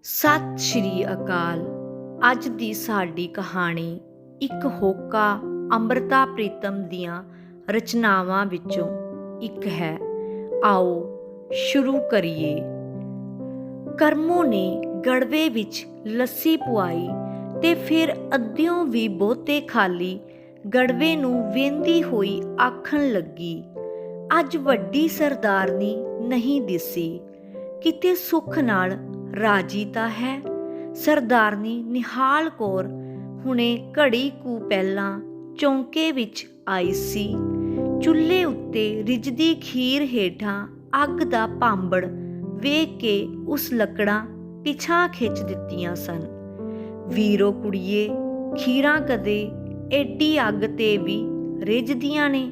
ਸਤਿ ਸ਼੍ਰੀ ਅਕਾਲ। ਅੱਜ ਦੀ ਸਾਡੀ ਕਹਾਣੀ ਇੱਕ ਹੋਕਾ ਅੰਮ੍ਰਿਤਾ ਪ੍ਰੀਤਮ ਦੀਆਂ ਰਚਨਾਵਾਂ ਵਿੱਚੋਂ ਇੱਕ ਹੈ। ਆਓ ਸ਼ੁਰੂ ਕਰੀਏ। ਕਰਮੋ ਨੇ ਗੜਵੇ ਵਿੱਚ ਲੱਸੀ ਪੁਆਈ ਤੇ ਫਿਰ ਅੱਧਿਓਂ ਵੀ ਬਹੁਤੇ ਖਾਲੀ ਗੜਵੇ ਨੂੰ ਵੇਂਦੀ ਹੋਈ ਆਖਣ ਲੱਗੀ, ਅੱਜ ਵੱਡੀ ਸਰਦਾਰਨੀ ਨਹੀਂ ਦਿਸੀ, ਕਿਤੇ ਸੁੱਖ ਨਾਲ ਰਾਜੀ ਤਾਂ ਹੈ। ਸਰਦਾਰਨੀ ਨਿਹਾਲ ਕੌਰ ਹੁਣੇ ਘੜੀ ਕੁ ਪਹਿਲਾਂ ਚੌਂਕੇ ਵਿੱਚ ਆਈ ਸੀ। ਚੁੱਲ੍ਹੇ ਉੱਤੇ ਰਿੱਝਦੀ ਖੀਰ ਹੇਠਾਂ ਅੱਗ ਦਾ ਭਾਂਬੜ ਵੇਖ ਕੇ ਉਸ ਲੱਕੜਾਂ ਪਿਛਾਂ ਖਿੱਚ ਦਿੱਤੀਆਂ ਸਨ। ਵੀਰੋ ਕੁੜੀਏ, ਖੀਰਾਂ ਕਦੇ ਏਡੀ ਅੱਗ ਤੇ ਵੀ ਰਿੱਝਦੀਆਂ ਨੇ।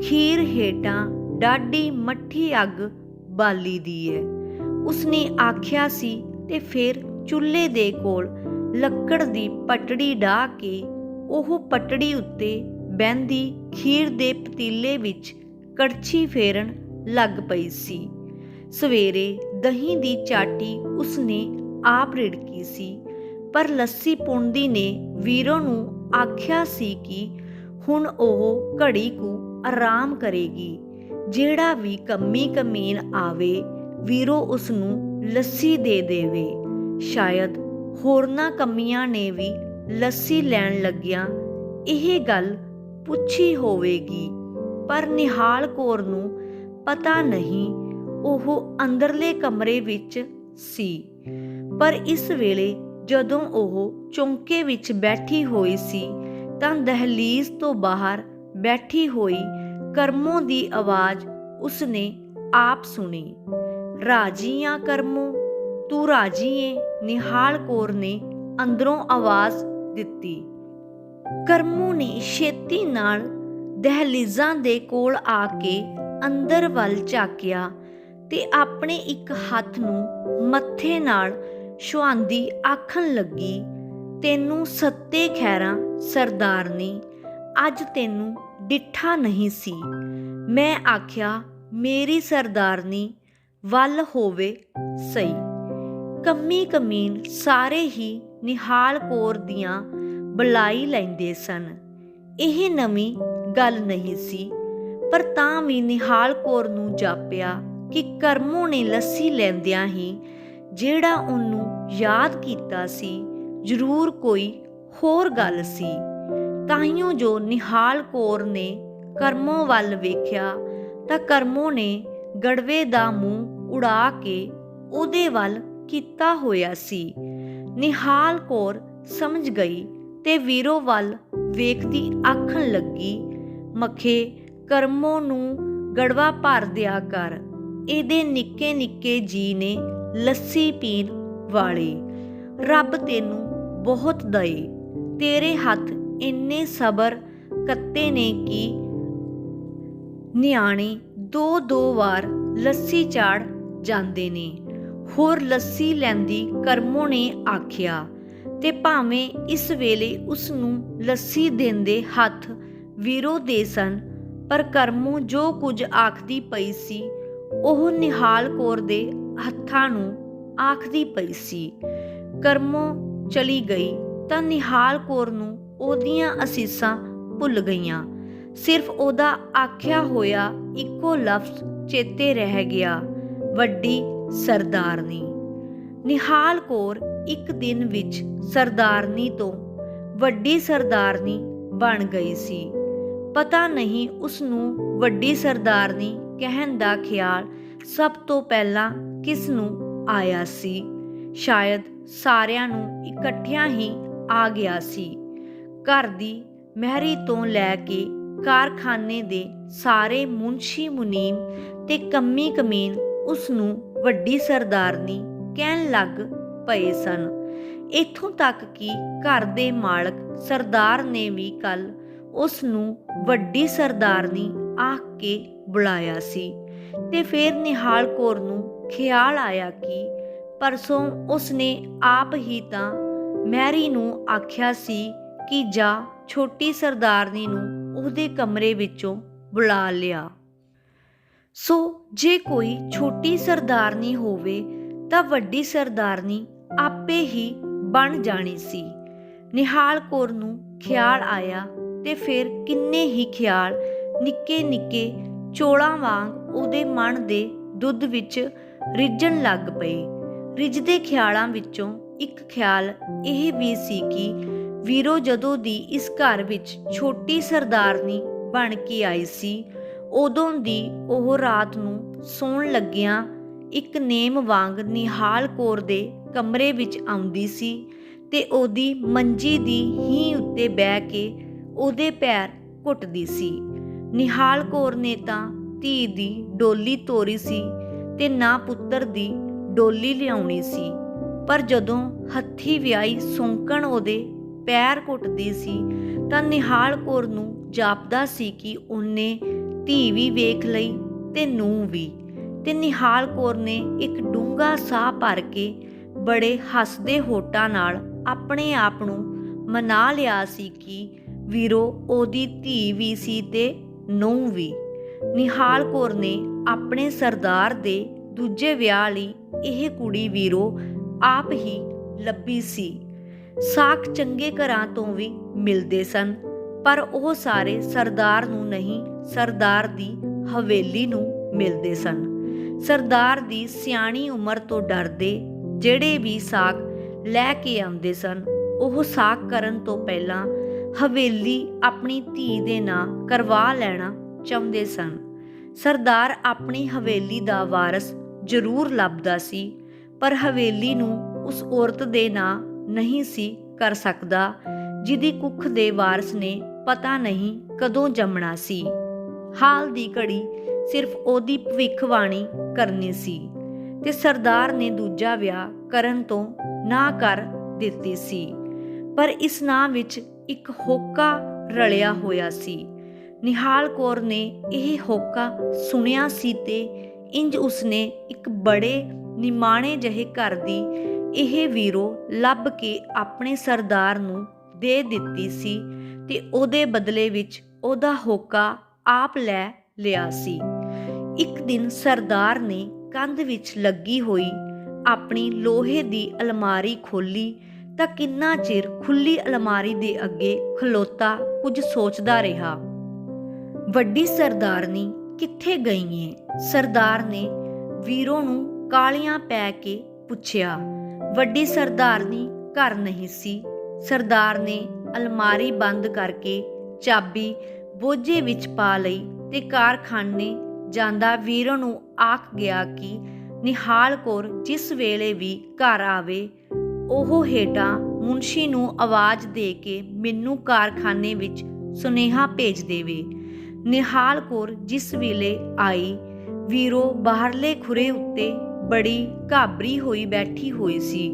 ਖੀਰ ਹੇਠਾਂ ਡਾਢੀ ਮੱਠੀ ਅੱਗ ਬਾਲੀ ਦੀ ਹੈ, ਉਸਨੇ ਆਖਿਆ ਸੀ ਤੇ ਫਿਰ ਚੁੱਲ੍ਹੇ ਦੇ ਕੋਲ ਲੱਕੜ ਦੀ ਪਟੜੀ ਡਾਹ ਕੇ ਉਹ ਪਟੜੀ ਉੱਤੇ ਬਹਿੰਦੀ ਖੀਰ ਦੇ ਪਤੀਲੇ ਵਿੱਚ ਕੜਛੀ ਫੇਰਨ ਲੱਗ ਪਈ ਸੀ। ਸਵੇਰੇ ਦਹੀਂ ਦੀ ਚਾਟੀ ਉਸਨੇ ਆਪ ਰਿੜਕੀ ਸੀ, ਪਰ ਲੱਸੀ ਪੁਣਦੀ ਨੇ ਵੀਰੋ ਨੂੰ ਆਖਿਆ ਸੀ ਕਿ ਹੁਣ ਉਹ ਘੜੀ ਕੁ ਆਰਾਮ ਕਰੇਗੀ। ਜਿਹੜਾ ਵੀ ਕੰਮੀ ਕਮੀਨ ਆਵੇ ਵੀਰੋ ਉਸਨੂੰ ਲੱਸੀ ਦੇ ਦੇਵੇ। ਸ਼ਾਇਦ ਹੋਰਨਾਂ ਕੰਮੀਆਂ ਨੇ ਵੀ ਲੱਸੀ ਲੈਣ ਲੱਗਿਆਂ ਇਹ ਗੱਲ ਪੁੱਛੀ ਹੋਵੇਗੀ, ਪਰ ਨਿਹਾਲ ਕੌਰ ਨੂੰ ਪਤਾ ਨਹੀਂ, ਉਹ ਅੰਦਰਲੇ ਕਮਰੇ ਵਿੱਚ ਸੀ। ਪਰ ਇਸ ਵੇਲੇ ਜਦੋਂ ਉਹ ਚੌਂਕੇ ਵਿੱਚ ਬੈਠੀ ਹੋਈ ਸੀ ਤਾਂ ਦਹਿਲੀਜ਼ ਤੋਂ ਬਾਹਰ ਬੈਠੀ ਹੋਈ ਕਰਮੋ ਦੀ ਆਵਾਜ਼ ਉਸਨੇ ਆਪ ਸੁਣੀ। ਰਾਜੀ ਆਂ ਕਰਮੋ, ਤੂੰ ਰਾਜੀ ਏ? ਨਿਹਾਲ ਕੌਰ ਨੇ ਅੰਦਰੋਂ ਆਵਾਜ਼ ਦਿੱਤੀ। ਕਰਮੋ ਨੇ ਛੇਤੀ ਨਾਲ ਦਹਿਲੀਜ਼ਾਂ ਦੇ ਕੋਲ ਆ ਕੇ ਅੰਦਰ ਵੱਲ ਝਾਕਿਆ ਤੇ ਆਪਣੇ ਇੱਕ ਹੱਥ ਨੂੰ ਮੱਥੇ ਨਾਲ ਛੁਹਾਂਦੀ ਆਖਣ ਲੱਗੀ, ਤੈਨੂੰ ਸੱਤੇ ਖੈਰਾਂ ਸਰਦਾਰਨੀ, ਅੱਜ ਤੈਨੂੰ ਡਿੱਠਾ ਨਹੀਂ ਸੀ। ਮੈਂ ਆਖਿਆ ਮੇਰੀ ਸਰਦਾਰਨੀ ਵੱਲ ਹੋਵੇ ਸਹੀ। ਕੰਮੀ ਕਮੀਨ ਸਾਰੇ ਹੀ ਨਿਹਾਲ ਕੌਰ ਦੀਆਂ ਬੁਲਾਈ ਲੈਂਦੇ ਸਨ। ਇਹ ਨਵੀਂ ਗੱਲ ਨਹੀਂ ਸੀ, ਪਰ ਤਾਂ ਵੀ ਨਿਹਾਲ ਕੌਰ ਨੂੰ ਜਾਪਿਆ ਕਿ ਕਰਮੋ ਨੇ ਲੱਸੀ ਲੈਂਦਿਆਂ ਹੀ ਜਿਹੜਾ ਉਹਨੂੰ ਯਾਦ ਕੀਤਾ ਸੀ ਜ਼ਰੂਰ ਕੋਈ ਹੋਰ ਗੱਲ ਸੀ। ਤਾਹੀਓਂ ਜੋ ਨਿਹਾਲ ਕੌਰ ਨੇ ਕਰਮੋ ਵੱਲ ਵੇਖਿਆ ਤਾਂ ਕਰਮੋ ਨੇ ਗੜਵੇ ਦਾ ਮੂੰਹ ਉਡਾ ਕੇ ਉਹਦੇ ਵੱਲ ਕੀਤਾ ਹੋਇਆ ਸੀ। ਨਿਹਾਲ ਕੌਰ ਸਮਝ ਗਈ ਤੇ ਵੀਰੋ ਵੱਲ ਵੇਖਦੀ ਆਖਣ ਲੱਗੀ, ਮਖੇ ਕਰਮੋ ਨੂੰ ਗੜਵਾ ਭਰ ਦਿਆ ਕਰ, ਇਹਦੇ ਨਿੱਕੇ ਨਿੱਕੇ ਜੀ ਨੇ ਲੱਸੀ ਪੀਣ ਵਾਲੇ। ਰੱਬ ਤੈਨੂੰ ਬਹੁਤ ਦਏ, ਤੇਰੇ ਹੱਥ ਇੰਨੇ ਸਬਰ ਕੱਤੇ ਨੇ ਕਿ ਨਿਆਣੇ ਦੋ ਦੋ ਵਾਰ ਲੱਸੀ ਚਾੜ ਜਾਂਦੇ ਨੇ। ਹੋਰ ਲੱਸੀ ਲੈਂਦੀ ਕਰਮੋ ਨੇ ਆਖਿਆ, ਤੇ ਭਾਵੇਂ ਇਸ ਵੇਲੇ ਉਸਨੂੰ ਲੱਸੀ ਦੇਂਦੇ ਹੱਥ ਵੀਰੋ ਦੇ ਸਨ, ਪਰ ਕਰਮੋ ਜੋ ਕੁਝ ਆਖਦੀ ਪਈ ਸੀ ਉਹ ਨਿਹਾਲ ਕੌਰ ਦੇ ਹੱਥਾਂ ਨੂੰ ਆਖਦੀ ਪਈ ਸੀ। ਕਰਮੋ ਚਲੀ ਗਈ ਤਾਂ ਨਿਹਾਲ ਕੌਰ ਨੂੰ ਉਹਦੀਆਂ ਅਸੀਸਾਂ ਭੁੱਲ ਗਈਆਂ। ਸਿਰਫ ਉਹਦਾ ਆਖਿਆ ਹੋਇਆ ਇੱਕੋ ਲਫ਼ਜ਼ ਚੇਤੇ ਰਹਿ ਗਿਆ, ਵੱਡੀ ਸਰਦਾਰਨੀ। ਨਿਹਾਲ ਕੌਰ ਇੱਕ ਦਿਨ ਵਿੱਚ ਸਰਦਾਰਨੀ ਤੋਂ ਵੱਡੀ ਸਰਦਾਰਨੀ ਬਣ ਗਈ ਸੀ। ਪਤਾ ਨਹੀਂ ਉਸਨੂੰ ਵੱਡੀ ਸਰਦਾਰਨੀ ਕਹਿਣ ਦਾ ਖਿਆਲ ਸਭ ਤੋਂ ਪਹਿਲਾਂ ਕਿਸ ਨੂੰ ਆਇਆ ਸੀ। ਸ਼ਾਇਦ ਸਾਰਿਆਂ ਨੂੰ ਇਕੱਠਿਆਂ ਹੀ ਆ ਗਿਆ ਸੀ। ਘਰ ਦੀ ਮਹਿਰੀ ਤੋਂ ਲੈ ਕੇ ਕਾਰਖਾਨੇ ਦੇ ਸਾਰੇ ਮੁਨਸ਼ੀ ਮੁਨੀਮ ਤੇ ਕੰਮੀ ਕਮੀਨ ਉਸਨੂੰ ਵੱਡੀ ਸਰਦਾਰਨੀ ਕਹਿਣ ਲੱਗ ਪਏ ਸਨ। ਇੱਥੋਂ ਤੱਕ ਕਿ ਘਰ ਦੇ ਮਾਲਕ ਸਰਦਾਰ ਨੇ ਵੀ ਕੱਲ ਉਸ ਨੂੰ ਵੱਡੀ ਸਰਦਾਰਨੀ ਆਖ ਕੇ ਬੁਲਾਇਆ ਸੀ। ਤੇ ਫਿਰ ਨਿਹਾਲ ਕੌਰ ਨੂੰ ਖਿਆਲ ਆਇਆ ਕਿ ਪਰਸੋਂ ਉਸਨੇ ਆਪ ਹੀ ਤਾਂ ਮਹਿਰੀ ਨੂੰ ਆਖਿਆ ਸੀ ਕਿ ਜਾ ਛੋਟੀ ਸਰਦਾਰਨੀ ਨੂੰ ਉਹਦੇ ਕਮਰੇ ਵਿੱਚੋਂ ਬੁਲਾ ਲਿਆ। ਸੋ ਜੇ ਕੋਈ ਛੋਟੀ ਸਰਦਾਰਨੀ ਹੋਵੇ ਤਾਂ ਵੱਡੀ ਸਰਦਾਰਨੀ ਆਪੇ ਹੀ ਬਣ ਜਾਣੀ ਸੀ। ਨਿਹਾਲ ਕੌਰ ਨੂੰ ਖਿਆਲ ਆਇਆ ਤੇ ਫਿਰ ਕਿੰਨੇ ਹੀ ਖਿਆਲ ਨਿੱਕੇ ਨਿੱਕੇ ਚੌਲਾਂ ਵਾਂਗ ਉਹਦੇ ਮਨ ਦੇ ਦੁੱਧ ਵਿੱਚ ਰਿੱਝਣ ਲੱਗ ਪਏ। ਰਿੱਝਦੇ ਖਿਆਲਾਂ ਵਿੱਚੋਂ ਇੱਕ ਖਿਆਲ ਇਹ ਵੀ ਸੀ ਕਿ ਵੀਰੋ ਜਦੋਂ ਦੀ ਇਸ ਘਰ ਵਿੱਚ ਛੋਟੀ ਸਰਦਾਰਨੀ ਬਣ ਕੇ ਆਈ ਸੀ, ਉਦੋਂ ਦੀ ਉਹ ਰਾਤ ਨੂੰ ਸੌਣ ਲੱਗਿਆਂ ਇੱਕ ਨੇਮ ਵਾਂਗ ਨਿਹਾਲ ਕੌਰ ਦੇ ਕਮਰੇ ਵਿੱਚ ਆਉਂਦੀ ਸੀ ਤੇ ਉਹਦੀ ਮੰਜੀ ਦੀ ਹੀਂਹ ਉੱਤੇ ਬਹਿ ਕੇ ਉਹਦੇ ਪੈਰ ਘੁੱਟਦੀ ਸੀ। ਨਿਹਾਲ ਕੌਰ ਨੇ ਤਾਂ ਧੀ ਦੀ ਡੋਲੀ ਤੋਰੀ ਸੀ ਤੇ ਨਾ ਪੁੱਤਰ ਦੀ ਡੋਲੀ ਲਿਆਉਣੀ ਸੀ, ਪਰ ਜਦੋਂ ਹੱਥੀਂ ਵਿਆਹੀ ਸੌਂਕਣ ਉਹਦੇ ਪੈਰ ਘੁੱਟਦੀ ਸੀ ਤਾਂ ਨਿਹਾਲ ਕੌਰ ਨੂੰ ਜਾਪਦਾ ਸੀ ਕਿ ਉਹਨੇ ਧੀ ਵੀ ਵੇਖ ਲਈ ਤੇ ਨੂੰਹ ਵੀ। ਤੇ ਨਿਹਾਲ ਕੌਰ ਨੇ ਇੱਕ ਡੂੰਘਾ ਸਾਹ ਭਰ ਕੇ ਬੜੇ ਹੱਸਦੇ ਹੋਠਾਂ ਨਾਲ ਆਪਣੇ ਆਪ ਨੂੰ ਮਨਾ ਲਿਆ ਸੀ ਕਿ ਵੀਰੋ ਉਹਦੀ ਧੀ ਵੀ ਸੀ ਤੇ ਨੂੰਹ ਵੀ। ਨਿਹਾਲ ਕੌਰ ਨੇ ਆਪਣੇ ਸਰਦਾਰ ਦੇ ਦੂਜੇ ਵਿਆਹ ਲਈ ਇਹ ਕੁੜੀ ਵੀਰੋ ਆਪ ਹੀ ਲੱਭੀ ਸੀ। ਸਾਕ ਚੰਗੇ ਘਰਾਂ ਤੋਂ ਵੀ ਮਿਲਦੇ ਸਨ, ਪਰ ਉਹ ਸਾਰੇ ਸਰਦਾਰ ਨੂੰ ਨਹੀਂ, ਸਰਦਾਰ ਦੀ ਹਵੇਲੀ ਨੂੰ ਮਿਲਦੇ ਸਨ। ਸਰਦਾਰ ਦੀ ਸਿਆਣੀ ਉਮਰ ਤੋਂ ਡਰਦੇ ਜਿਹੜੇ ਵੀ ਸਾਕ ਲੈ ਕੇ ਆਉਂਦੇ ਸਨ, ਉਹ ਸਾਕ ਕਰਨ ਤੋਂ ਪਹਿਲਾਂ ਹਵੇਲੀ ਆਪਣੀ ਧੀ ਦੇ ਨਾਂ ਕਰਵਾ ਲੈਣਾ ਚਾਹੁੰਦੇ ਸਨ। ਸਰਦਾਰ ਆਪਣੀ ਹਵੇਲੀ ਦਾ ਵਾਰਸ ਜ਼ਰੂਰ ਲੱਭਦਾ ਸੀ, ਪਰ ਹਵੇਲੀ ਨੂੰ ਉਸ ਔਰਤ ਦੇ ਨਾਂ ਨਹੀਂ ਸੀ ਕਰ ਸਕਦਾ ਜਿਹਦੀ ਕੁੱਖ ਦੇ ਵਾਰਸ ਨੇ ਪਤਾ ਨਹੀਂ ਕਦੋਂ ਜੰਮਣਾ ਸੀ। ਹਾਲ ਦੀ ਘੜੀ ਸਿਰਫ ਉਹਦੀ ਭਵਿੱਖਬਾਣੀ ਕਰਨੀ ਸੀ ਤੇ ਸਰਦਾਰ ਨੇ ਦੂਜਾ ਵਿਆਹ ਕਰਨ ਤੋਂ ਨਾ ਕਰ ਦਿੱਤੀ ਸੀ। ਪਰ ਇਸ ਨਾਂ ਵਿੱਚ ਇੱਕ ਹੋਕਾ ਰਲਿਆ ਹੋਇਆ ਸੀ। ਨਿਹਾਲ ਕੌਰ ਨੇ ਇਹ ਹੋਕਾ ਸੁਣਿਆ ਸੀ ਤੇ ਇੰਜ ਉਸਨੇ ਇੱਕ ਬੜੇ ਨਿਮਾਣੇ ਜਿਹੇ ਘਰ ਦੀ ਇਹ ਵੀਰੋ ਲੱਭ ਕੇ ਆਪਣੇ ਸਰਦਾਰ ਨੂੰ ਦੇ ਦਿੱਤੀ ਸੀ ਤੇ ਉਹਦੇ ਬਦਲੇ ਵਿੱਚ ਉਹਦਾ ਹੋਕਾ ਆਪ ਲੈ ਲਿਆ ਸੀ। ਇੱਕ ਦਿਨ ਸਰਦਾਰ ਨੇ ਕੰਧ ਵਿੱਚ ਲੱਗੀ ਹੋਈ ਆਪਣੀ ਲੋਹੇ ਦੀ ਅਲਮਾਰੀ ਖੋਲ੍ਹੀ ਤਾਂ ਕਿੰਨਾ ਚਿਰ ਖੁੱਲ੍ਹੀ ਅਲਮਾਰੀ ਦੇ ਅੱਗੇ ਖਲੋਤਾ ਕੁਝ ਸੋਚਦਾ ਰਿਹਾ। ਵੱਡੀ ਸਰਦਾਰਨੀ ਕਿੱਥੇ ਗਈ ਏ? ਸਰਦਾਰ ਨੇ ਵੀਰੋ ਨੂੰ ਕਾਲੀਆਂ ਪੈ ਕੇ ਪੁੱਛਿਆ। ਵੱਡੀ ਸਰਦਾਰਨੀ ਘਰ ਨਹੀਂ ਸੀ। ਸਰਦਾਰ ਨੇ ਅਲਮਾਰੀ ਬੰਦ ਕਰਕੇ ਚਾਬੀ ਬੋਝੇ ਵਿੱਚ ਪਾ ਲਈ ਤੇ ਕਾਰਖਾਨੇ ਜਾਂਦਾ ਵੀਰੋ ਨੂੰ ਆਖ ਗਿਆ ਕਿ ਨਿਹਾਲ ਕੌਰ ਜਿਸ ਵੇਲੇ ਵੀ ਘਰ ਆਵੇ ਉਹ ਹੇਠਾਂ ਮੁਨਸ਼ੀ ਨੂੰ ਆਵਾਜ਼ ਦੇ ਕੇ ਮੈਨੂੰ ਕਾਰਖਾਨੇ ਵਿੱਚ ਸੁਨੇਹਾ ਭੇਜ ਦੇਵੇ। ਨਿਹਾਲ ਕੌਰ ਜਿਸ ਵੇਲੇ ਆਈ, ਵੀਰੋ ਬਾਹਰਲੇ ਖੁਰੇ ਉੱਤੇ ਬੜੀ ਘਾਬਰੀ ਹੋਈ ਬੈਠੀ ਹੋਈ ਸੀ।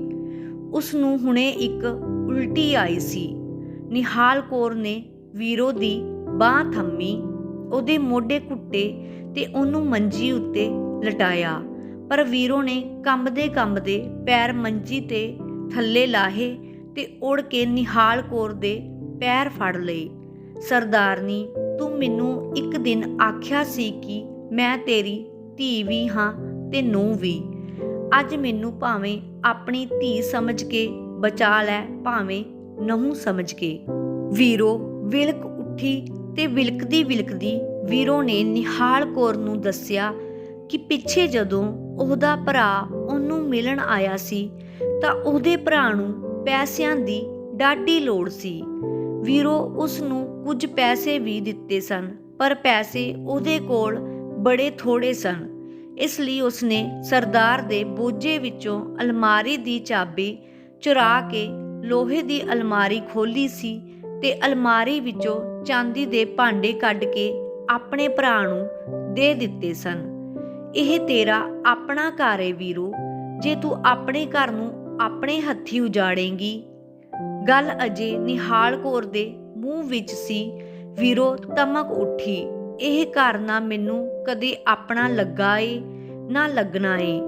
ਉਸ ਨੂੰ ਹੁਣੇ ਇੱਕ ਉਲਟੀ ਆਈ ਸੀ। ਨਿਹਾਲ ਕੌਰ ਨੇ ਵੀਰੋ ਦੀ ਬਾਂਹ ਥੰਮੀ, ਉਹਦੇ ਮੋਢੇ ਘੁੱਟੇ ਤੇ ਉਹਨੂੰ ਮੰਜੀ ਉੱਤੇ ਲਟਾਇਆ, ਪਰ ਵੀਰੋ ਨੇ ਕੰਬਦੇ ਕੰਬਦੇ ਪੈਰ ਮੰਜੀ ਤੇ ਥੱਲੇ ਲਾਹੇ ਤੇ ਉੜ ਕੇ ਨਿਹਾਲ ਕੌਰ ਦੇ ਪੈਰ ਫੜ ਲਏ। ਸਰਦਾਰਨੀ, ਤੂੰ ਮੈਨੂੰ ਇੱਕ ਦਿਨ ਆਖਿਆ ਸੀ ਕਿ ਮੈਂ ਤੇਰੀ ਧੀ ਵੀ ਹਾਂ ਤੇ ਨੂੰਹ ਵੀ। ਅੱਜ ਮੈਨੂੰ ਭਾਵੇਂ ਆਪਣੀ ਧੀ ਸਮਝ ਕੇ ਬਚਾ ਲੈ, ਭਾਵੇਂ ਨੂੰਹ ਸਮਝ ਕੇ। ਵੀਰੋ ਵਿਲਕ ਉੱਠੀ ਤੇ ਵਿਲਕਦੀ ਵਿਲਕਦੀ ਵੀਰੋ ਨੇ ਨਿਹਾਲ ਕੌਰ ਨੂੰ ਦੱਸਿਆ ਕਿ ਪਿੱਛੇ ਜਦੋਂ ਉਹਦਾ ਭਰਾ ਉਹਨੂੰ ਮਿਲਣ ਆਇਆ ਸੀ ਤਾਂ ਉਹਦੇ ਭਰਾ ਨੂੰ ਪੈਸਿਆਂ ਦੀ ਡਾਢੀ ਲੋੜ ਸੀ। ਵੀਰੋ ਉਸ ਨੂੰ ਕੁਝ ਪੈਸੇ ਵੀ ਦਿੱਤੇ ਸਨ, ਪਰ ਪੈਸੇ ਉਹਦੇ ਕੋਲ ਬੜੇ ਥੋੜੇ ਸਨ। ਇਸ ਲਈ ਉਸਨੇ ਸਰਦਾਰ ਦੇ ਬੋਝੇ ਵਿੱਚੋਂ ਅਲਮਾਰੀ ਦੀ ਚਾਬੀ ਚੁਰਾ ਕੇ ਲੋਹੇ ਦੀ ਅਲਮਾਰੀ ਖੋਲ੍ਹੀ ਸੀ ਤੇ ਅਲਮਾਰੀ ਵਿੱਚੋਂ ਚਾਂਦੀ ਦੇ ਭਾਂਡੇ ਕੱਢ ਕੇ ਆਪਣੇ ਭਰਾ ਨੂੰ ਦੇ ਦਿੱਤੇ ਸਨ। ਇਹ ਤੇਰਾ ਆਪਣਾ ਘਰ ਏ ਵੀਰੋ, ਜੇ ਤੂੰ ਆਪਣੇ ਘਰ ਨੂੰ ਆਪਣੇ ਹੱਥੀਂ ਉਜਾੜੇਂਗੀ। ਗੱਲ ਅਜੇ ਨਿਹਾਲ ਕੌਰ ਦੇ ਮੂੰਹ ਵਿੱਚ ਸੀ। ਵੀਰੋ ਤਮਕ ਉੱਠੀ। ਇਹ ਘਰ ਨਾ ਮੈਨੂੰ ਕਦੇ ਆਪਣਾ ਲੱਗਾ ਏ ਨਾ ਲੱਗਣਾ ਏ,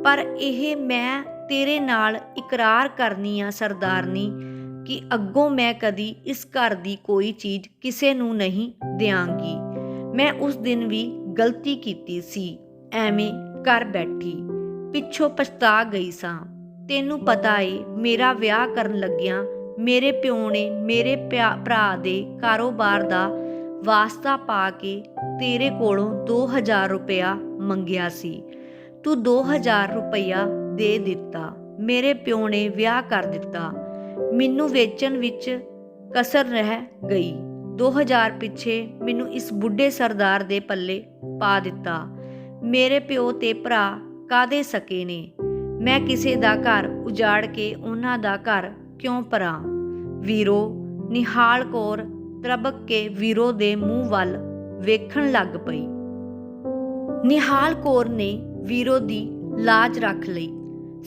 ਪਰ ਇਹ ਮੈਂ ਤੇਰੇ ਨਾਲ ਇਕਰਾਰ ਕਰਨੀ ਆ ਸਰਦਾਰਨੀ ਕਿ ਅੱਗੋਂ ਮੈਂ ਕਦੀ ਇਸ ਘਰ ਦੀ ਕੋਈ ਚੀਜ਼ ਕਿਸੇ ਨੂੰ ਨਹੀਂ ਦਿਆਂਗੀ। ਮੈਂ ਉਸ ਦਿਨ ਵੀ ਗਲਤੀ ਕੀਤੀ ਸੀ, ਐਵੇਂ ਕਰ ਬੈਠੀ, ਪਿੱਛੋਂ ਪਛਤਾ ਗਈ ਸਾਂ। ਤੈਨੂੰ ਪਤਾ ਏ ਮੇਰਾ ਵਿਆਹ ਕਰਨ ਲੱਗਿਆਂ ਮੇਰੇ ਪਿਓ ਨੇ ਮੇਰੇ ਭਰਾ ਦੇ ਕਾਰੋਬਾਰ ਦਾ ਵਾਸਤਾ ਪਾ ਕੇ ਤੇਰੇ ਕੋਲੋਂ 2000 ਰੁਪਇਆ ਮੰਗਿਆ ਸੀ। ਤੂੰ 2000 ਰੁਪਇਆ ਦੇ ਦਿੱਤਾ। ਮੇਰੇ ਪਿਓ ਨੇ ਵਿਆਹ ਕਰ ਦਿੱਤਾ। ਮੈਨੂੰ ਵੇਚਣ ਵਿੱਚ ਕਸਰ ਰਹਿ ਗਈ। 2000 ਪਿੱਛੇ ਮੈਨੂੰ ਇਸ ਬੁੱਢੇ ਸਰਦਾਰ ਦੇ ਪੱਲੇ ਪਾ ਦਿੱਤਾ। ਮੇਰੇ ਪਿਓ ਤੇ ਭਰਾ ਕਾਹਦੇ ਸਕੇ ਨੇ। ਮੈਂ ਕਿਸੇ ਦਾ ਘਰ ਉਜਾੜ ਕੇ ਉਹਨਾਂ ਦਾ ਘਰ ਕਿਉਂ ਭਰਾਂ। ਵੀਰੋ, ਨਿਹਾਲ ਕੌਰ ਤਰਬਕ ਕੇ ਵੀਰੋ ਦੇ ਮੂੰਹ ਵੱਲ ਵੇਖਣ ਲੱਗ ਪਈ। ਨਿਹਾਲ ਕੌਰ ਨੇ ਵੀਰੋ ਦੀ ਲਾਜ ਰੱਖ ਲਈ।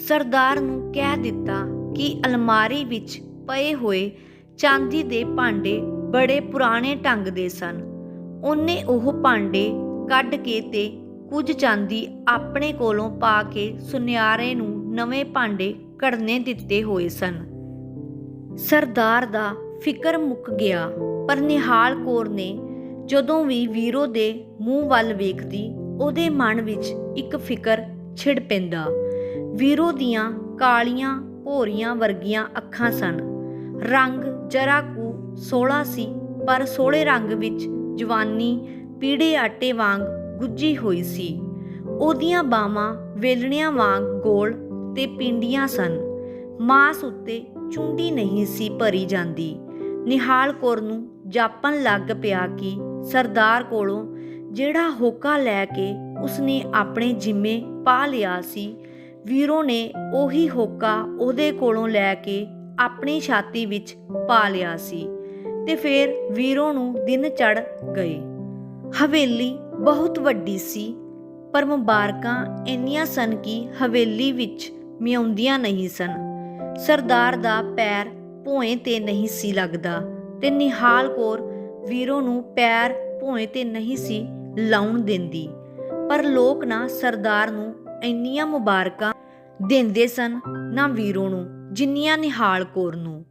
ਸਰਦਾਰ ਨੂੰ ਕਹਿ ਦਿੱਤਾ ਕਿ ਅਲਮਾਰੀ ਵਿੱਚ ਪਏ ਹੋਏ ਚਾਂਦੀ ਦੇ ਭਾਂਡੇ ਬੜੇ ਪੁਰਾਣੇ ਢੰਗ ਦੇ ਸਨ। ਉਹਨੇ ਉਹ ਭਾਂਡੇ ਕੱਢ ਕੇ ਤੇ ਕੁਝ ਚਾਂਦੀ ਆਪਣੇ ਕੋਲੋਂ ਪਾ ਕੇ ਸੁਨਿਆਰੇ ਨੂੰ ਨਵੇਂ ਭਾਂਡੇ ਘੜਨੇ ਦਿੱਤੇ ਹੋਏ ਸਨ। ਸਰਦਾਰ ਦਾ ਫਿਕਰ ਮੁੱਕ ਗਿਆ। ਪਰ ਨਿਹਾਲ ਕੌਰ ਨੇ ਜਦੋਂ ਵੀ ਵੀਰੋ ਦੇ ਮੂੰਹ ਵੱਲ ਵੇਖਦੀ, ਉਹਦੇ ਮਨ ਵਿੱਚ ਇੱਕ ਫਿਕਰ ਛਿੜ ਪੈਂਦਾ। ਵੀਰੋ ਦੀਆਂ ਕਾਲੀਆਂ ਭੋਰੀਆਂ ਵਰਗੀਆਂ ਅੱਖਾਂ ਸਨ। ਰੰਗ ਜਰਾ ਕੁ ਸੋਹਣਾ ਸੀ, ਪਰ ਸੋਹਣੇ ਰੰਗ ਵਿੱਚ ਜਵਾਨੀ ਪੀੜੇ ਆਟੇ ਵਾਂਗ ਗੁੱਝੀ ਹੋਈ ਸੀ। ਉਹਦੀਆਂ ਬਾਹਾਂ ਵੇਲਣਿਆਂ ਵਾਂਗ ਗੋਲ ਤੇ ਪਿੰਡੀਆਂ ਸਨ। ਮਾਸ ਉੱਤੇ ਚੁੰਡੀ ਨਹੀਂ ਸੀ ਭਰੀ ਜਾਂਦੀ। ਨਿਹਾਲ ਕੌਰ ਨੂੰ ਜਾਪਣ ਲੱਗ ਪਿਆ ਕਿ ਸਰਦਾਰ ਕੋਲੋਂ ਜਿਹੜਾ ਹੋਕਾ ਲੈ ਕੇ ਉਸਨੇ ਆਪਣੇ ਜਿੰਮੇ ਪਾ ਲਿਆ ਸੀ, ਵੀਰੋ ਨੇ ਉਹੀ ਹੋਕਾ ਉਹਦੇ ਕੋਲੋਂ ਲੈ ਕੇ ਆਪਣੀ ਛਾਤੀ ਵਿੱਚ ਪਾ ਲਿਆ ਸੀ। ਤੇ ਫਿਰ ਵੀਰੋ ਨੂੰ ਦਿਨ ਚੜ੍ਹ ਗਏ। ਹਵੇਲੀ ਬਹੁਤ ਵੱਡੀ ਸੀ, ਪਰ ਮੁਬਾਰਕਾਂ ਇੰਨੀਆਂ ਸਨ ਕਿ ਹਵੇਲੀ ਵਿੱਚ ਮਿਆਉਂਦੀਆਂ ਨਹੀਂ ਸਨ। ਸਰਦਾਰ ਦਾ ਪੈਰ ਭੋਏ ਤੇ ਨਹੀਂ ਸੀ ਲੱਗਦਾ ਤੇ ਨਿਹਾਲ ਕੌਰ ਵੀਰੋ ਨੂੰ ਪੈਰ ਭੋਏ ਤੇ ਨਹੀਂ ਸੀ ਲਾਉਣ ਦਿੰਦੀ। ਪਰ ਲੋਕ ਨਾ ਸਰਦਾਰ ਨੂੰ ਇੰਨੀਆਂ ਮੁਬਾਰਕਾਂ ਦਿੰਦੇ ਸਨ, ਨਾ ਵੀਰੋ ਨੂੰ, ਜਿੰਨੀਆਂ ਨਿਹਾਲ ਕੌਰ ਨੂੰ।